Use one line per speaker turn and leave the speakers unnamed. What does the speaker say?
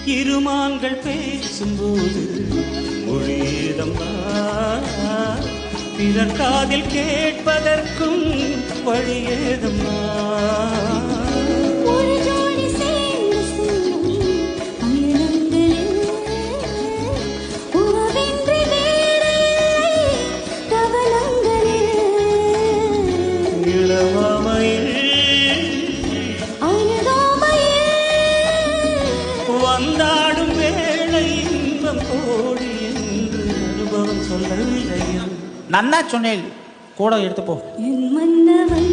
இருமான்கள் பேசும்போது மொழியேதம் பிறர் காதில் கேட்பதற்கும் வழியேதம் வந்தாடும் வேளை இன்பம் கோடி என்று அனுபவம் சொல்லவில்லையா?
நன்னா சொன்னேன், கூட எடுத்துப்போ.
என் மன்னவன்